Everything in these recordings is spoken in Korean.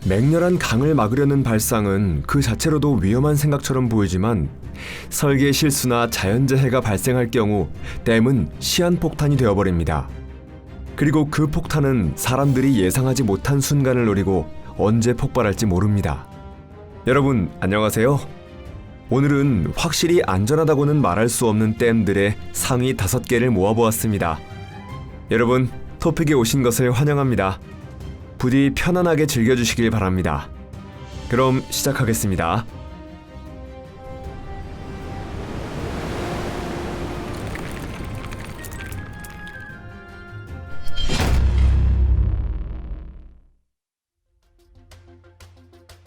맹렬한 강을 막으려는 발상은 그 자체로도 위험한 생각처럼 보이지만 설계 실수나 자연재해가 발생할 경우 댐은 시한폭탄이 되어버립니다. 그리고 그 폭탄은 사람들이 예상하지 못한 순간을 노리고 언제 폭발할지 모릅니다. 여러분 안녕하세요. 오늘은 확실히 안전하다고는 말할 수 없는 댐들의 상위 5개를 모아보았습니다. 여러분 토픽에 오신 것을 환영합니다. 부디 편안하게 즐겨주시길 바랍니다. 그럼 시작하겠습니다.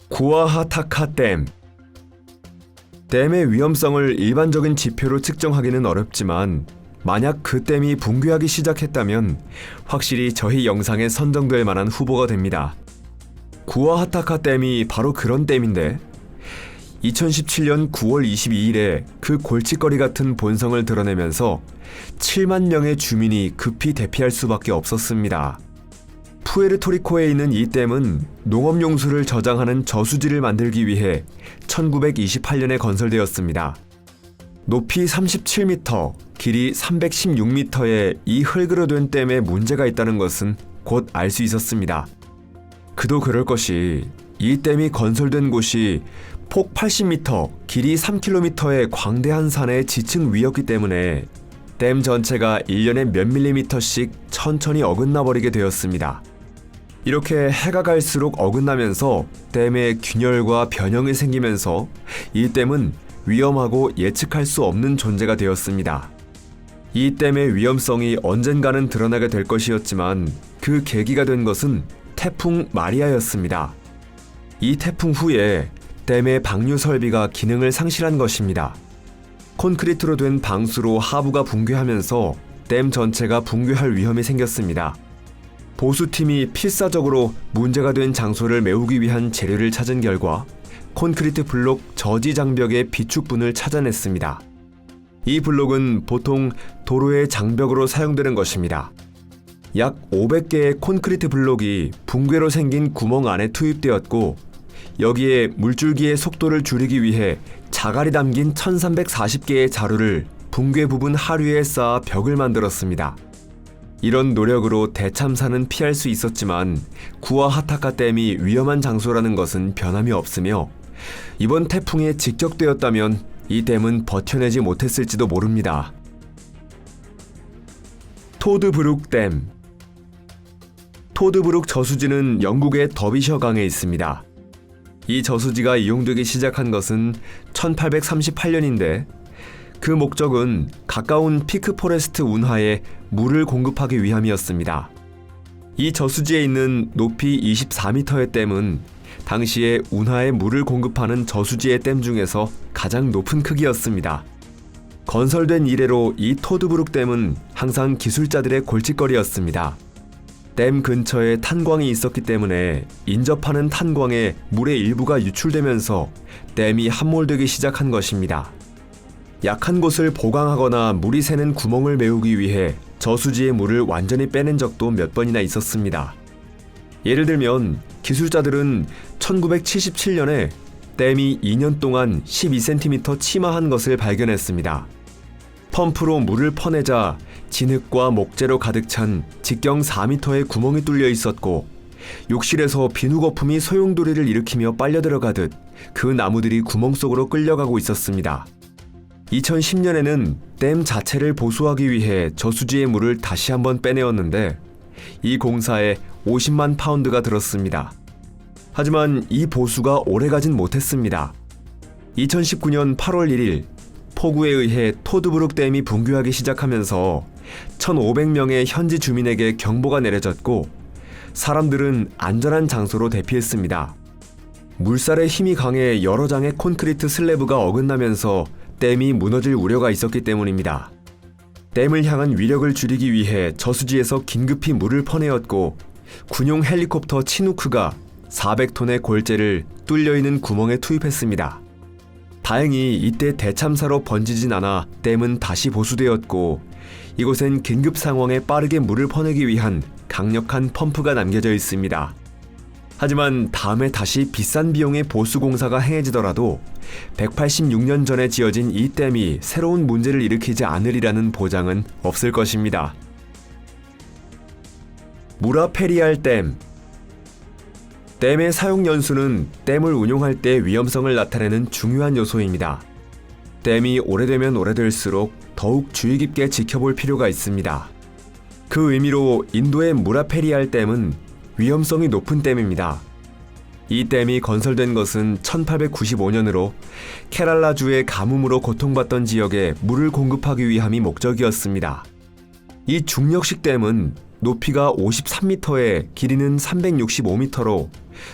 구아하타카 댐. 댐의 위험성을 일반적인 지표로 측정하기는 어렵지만 만약 그 댐이 붕괴하기 시작했다면 확실히 저희 영상에 선정될 만한 후보가 됩니다. 구아하타카 댐이 바로 그런 댐인데 2017년 9월 22일에 그 골칫거리 같은 본성을 드러내면서 7만 명의 주민이 급히 대피할 수밖에 없었습니다. 푸에르토리코에 있는 이 댐은 농업용수를 저장하는 저수지를 만들기 위해 1928년에 건설되었습니다. 높이 37m, 길이 316m의 이 흙으로 된 댐에 문제가 있다는 것은 곧 알 수 있었습니다. 그도 그럴 것이 이 댐이 건설된 곳이 폭 80m, 길이 3km의 광대한 산의 지층 위였기 때문에 댐 전체가 1년에 몇 밀리미터씩 천천히 어긋나 버리게 되었습니다. 이렇게 해가 갈수록 어긋나면서 댐에 균열과 변형이 생기면서 이 댐은 위험하고 예측할 수 없는 존재가 되었습니다. 이 댐의 위험성이 언젠가는 드러나게 될 것이었지만 그 계기가 된 것은 태풍 마리아였습니다. 이 태풍 후에 댐의 방류 설비가 기능을 상실한 것입니다. 콘크리트로 된 방수로 하부가 붕괴하면서 댐 전체가 붕괴할 위험이 생겼습니다. 보수팀이 필사적으로 문제가 된 장소를 메우기 위한 재료를 찾은 결과 콘크리트 블록 저지 장벽의 비축분을 찾아냈습니다. 이 블록은 보통 도로의 장벽으로 사용되는 것입니다. 약 500개의 콘크리트 블록이 붕괴로 생긴 구멍 안에 투입되었고 여기에 물줄기의 속도를 줄이기 위해 자갈이 담긴 1340개의 자루를 붕괴 부분 하류에 쌓아 벽을 만들었습니다. 이런 노력으로 대참사는 피할 수 있었지만 구아하타카 댐이 위험한 장소라는 것은 변함이 없으며 이번 태풍에 직격되었다면 이 댐은 버텨내지 못했을지도 모릅니다. 토드브룩 댐. 토드브룩 저수지는 영국의 더비셔 강에 있습니다. 이 저수지가 이용되기 시작한 것은 1838년인데 그 목적은 가까운 피크포레스트 운하에 물을 공급하기 위함이었습니다. 이 저수지에 있는 높이 24m의 댐은 당시에 운하에 물을 공급하는 저수지의 댐 중에서 가장 높은 크기였습니다. 건설된 이래로 이 토드브룩 댐은 항상 기술자들의 골칫거리였습니다. 댐 근처에 탄광이 있었기 때문에 인접하는 탄광에 물의 일부가 유출되면서 댐이 함몰되기 시작한 것입니다. 약한 곳을 보강하거나 물이 새는 구멍을 메우기 위해 저수지의 물을 완전히 빼낸 적도 몇 번이나 있었습니다. 예를 들면 기술자들은 1977년에 댐이 2년 동안 12cm 침하한 것을 발견했습니다. 펌프로 물을 퍼내자 진흙과 목재로 가득 찬 직경 4m의 구멍이 뚫려 있었고 욕실에서 비누 거품이 소용돌이를 일으키며 빨려 들어가듯 그 나무들이 구멍 속으로 끌려가고 있었습니다. 2010년에는 댐 자체를 보수하기 위해 저수지의 물을 다시 한번 빼내었는데 이 공사에 50만 파운드가 들었습니다. 하지만 이 보수가 오래가진 못했습니다. 2019년 8월 1일 폭우에 의해 토드브룩 댐이 붕괴하기 시작하면서 1,500명의 현지 주민에게 경보가 내려졌고 사람들은 안전한 장소로 대피했습니다. 물살의 힘이 강해 여러 장의 콘크리트 슬래브가 어긋나면서 댐이 무너질 우려가 있었기 때문입니다. 댐을 향한 위력을 줄이기 위해 저수지에서 긴급히 물을 퍼내었고 군용 헬리콥터 치누크가 400톤의 골재를 뚫려있는 구멍에 투입했습니다. 다행히 이때 대참사로 번지진 않아 댐은 다시 보수되었고 이곳엔 긴급 상황에 빠르게 물을 퍼내기 위한 강력한 펌프가 남겨져 있습니다. 하지만 다음에 다시 비싼 비용의 보수 공사가 행해지더라도 186년 전에 지어진 이 댐이 새로운 문제를 일으키지 않으리라는 보장은 없을 것입니다. 무라페리알 댐. 댐의 사용 연수는 댐을 운용할 때 위험성을 나타내는 중요한 요소입니다. 댐이 오래되면 오래될수록 더욱 주의 깊게 지켜볼 필요가 있습니다. 그 의미로 인도의 무라페리알 댐은 위험성이 높은 댐입니다. 이 댐이 건설된 것은 1895년으로 케랄라주의 가뭄으로 고통받던 지역에 물을 공급하기 위함이 목적이었습니다. 이 중력식 댐은 높이가 53m에 길이는 365m로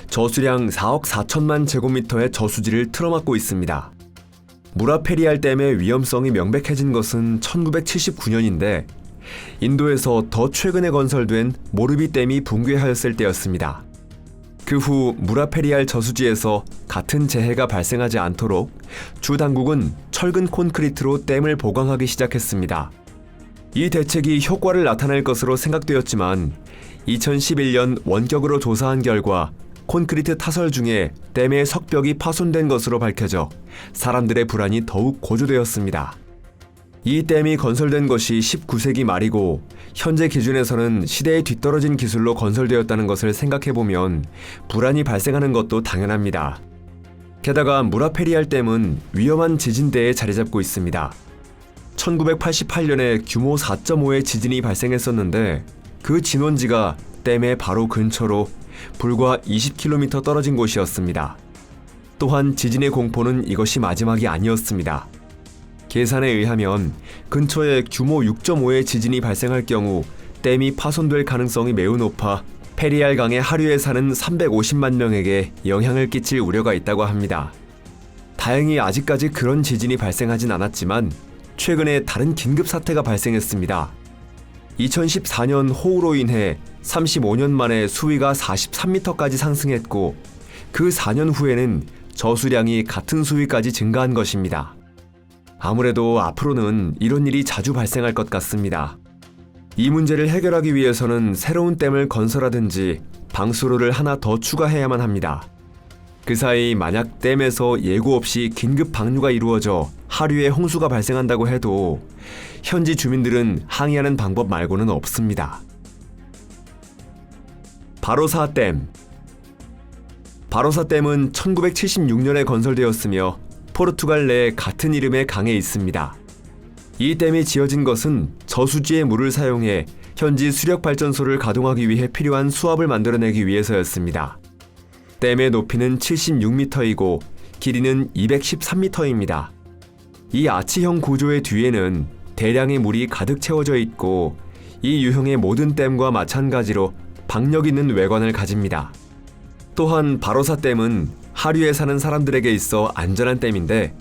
저수량 4억 4천만 제곱미터의 저수지를 틀어막고 있습니다. 무라페리알 댐의 위험성이 명백해진 것은 1979년인데 인도에서 더 최근에 건설된 모르비 댐이 붕괴하였을 때였습니다. 그 후 무라페리알 저수지에서 같은 재해가 발생하지 않도록 주 당국은 철근 콘크리트로 댐을 보강하기 시작했습니다. 이 대책이 효과를 나타낼 것으로 생각되었지만 2011년 원격으로 조사한 결과 콘크리트 타설 중에 댐의 석벽이 파손된 것으로 밝혀져 사람들의 불안이 더욱 고조되었습니다. 이 댐이 건설된 것이 19세기 말이고 현재 기준에서는 시대에 뒤떨어진 기술로 건설되었다는 것을 생각해보면 불안이 발생하는 것도 당연합니다. 게다가 무라페리알 댐은 위험한 지진대에 자리잡고 있습니다. 1988년에 규모 4.5의 지진이 발생했었는데 그 진원지가 댐의 바로 근처로 불과 20km 떨어진 곳이었습니다. 또한 지진의 공포는 이것이 마지막이 아니었습니다. 계산에 의하면 근처에 규모 6.5의 지진이 발생할 경우 댐이 파손될 가능성이 매우 높아 페리알 강의 하류에 사는 350만 명에게 영향을 끼칠 우려가 있다고 합니다. 다행히 아직까지 그런 지진이 발생하진 않았지만 최근에 다른 긴급 사태가 발생했습니다. 2014년 호우로 인해 35년 만에 수위가 43m까지 상승했고 그 4년 후에는 저수량이 같은 수위까지 증가한 것입니다. 아무래도 앞으로는 이런 일이 자주 발생할 것 같습니다. 이 문제를 해결하기 위해서는 새로운 댐을 건설하든지 방수로를 하나 더 추가해야만 합니다. 그 사이 만약 댐에서 예고 없이 긴급 방류가 이루어져 하류에 홍수가 발생한다고 해도 현지 주민들은 항의하는 방법 말고는 없습니다. 바로사 댐. 바로사 댐은 1976년에 건설되었으며 포르투갈 내 같은 이름의 강에 있습니다. 이 댐이 지어진 것은 저수지의 물을 사용해 현지 수력발전소를 가동하기 위해 필요한 수압을 만들어내기 위해서였습니다. 댐의 높이는 76m이고 길이는 213m입니다. 이 아치형 구조의 뒤에는 대량의 물이 가득 채워져 있고 이 유형의 모든 댐과 마찬가지로 박력 있는 외관을 가집니다. 또한 바로사 댐은 하류에 사는 사람들에게 있어 안전한 댐인데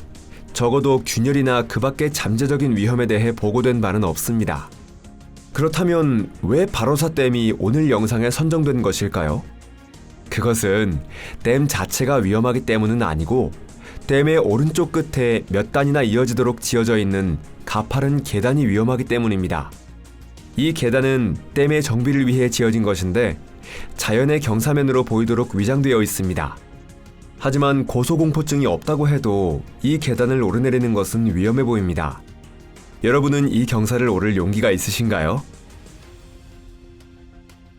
적어도 균열이나 그 밖의 잠재적인 위험에 대해 보고된 바는 없습니다. 그렇다면 왜 바로사 댐이 오늘 영상에 선정된 것일까요? 그것은 댐 자체가 위험하기 때문은 아니고 댐의 오른쪽 끝에 몇 단이나 이어지도록 지어져 있는 가파른 계단이 위험하기 때문입니다. 이 계단은 댐의 정비를 위해 지어진 것인데 자연의 경사면으로 보이도록 위장되어 있습니다. 하지만 고소공포증이 없다고 해도 이 계단을 오르내리는 것은 위험해 보입니다. 여러분은 이 경사를 오를 용기가 있으신가요?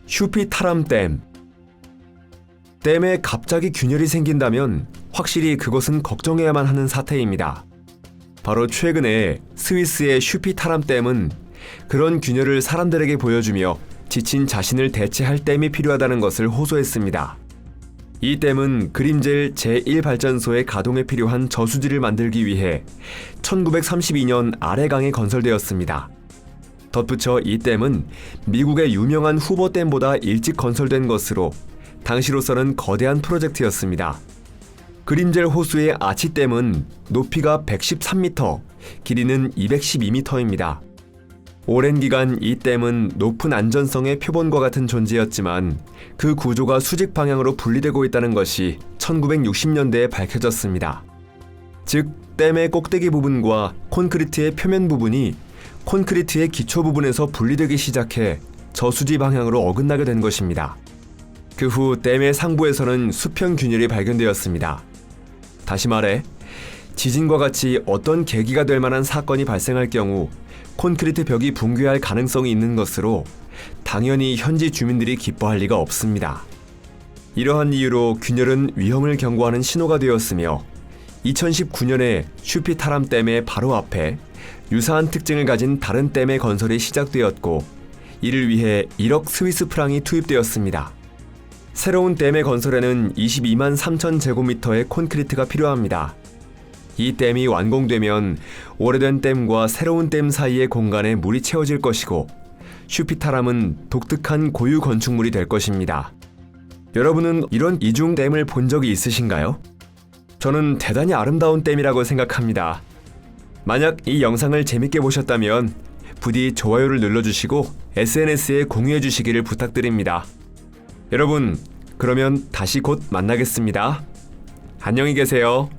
슈피타람 댐. 댐에 갑자기 균열이 생긴다면 확실히 그것은 걱정해야만 하는 사태입니다. 바로 최근에 스위스의 슈피타람 댐은 그런 균열을 사람들에게 보여주며 지친 자신을 대체할 댐이 필요하다는 것을 호소했습니다. 이 댐은 그림젤 제1발전소의 가동에 필요한 저수지를 만들기 위해 1932년 아래강에 건설되었습니다. 덧붙여 이 댐은 미국의 유명한 후보댐보다 일찍 건설된 것으로 당시로서는 거대한 프로젝트였습니다. 그림젤 호수의 아치댐은 높이가 113m, 길이는 212m입니다. 오랜 기간 이 댐은 높은 안전성의 표본과 같은 존재였지만 그 구조가 수직 방향으로 분리되고 있다는 것이 1960년대에 밝혀졌습니다. 즉, 댐의 꼭대기 부분과 콘크리트의 표면 부분이 콘크리트의 기초 부분에서 분리되기 시작해 저수지 방향으로 어긋나게 된 것입니다. 그 후 댐의 상부에서는 수평 균열이 발견되었습니다. 다시 말해 지진과 같이 어떤 계기가 될 만한 사건이 발생할 경우 콘크리트 벽이 붕괴할 가능성이 있는 것으로 당연히 현지 주민들이 기뻐할 리가 없습니다. 이러한 이유로 균열은 위험을 경고하는 신호가 되었으며 2019년에 슈피타람 댐의 바로 앞에 유사한 특징을 가진 다른 댐의 건설이 시작되었고 이를 위해 1억 스위스 프랑이 투입되었습니다. 새로운 댐의 건설에는 22만 3천 제곱미터의 콘크리트가 필요합니다. 이 댐이 완공되면 오래된 댐과 새로운 댐 사이의 공간에 물이 채워질 것이고 슈피타람은 독특한 고유 건축물이 될 것입니다. 여러분은 이런 이중 댐을 본 적이 있으신가요? 저는 대단히 아름다운 댐이라고 생각합니다. 만약 이 영상을 재밌게 보셨다면 부디 좋아요를 눌러주시고 SNS에 공유해주시기를 부탁드립니다. 여러분, 그러면 다시 곧 만나겠습니다. 안녕히 계세요.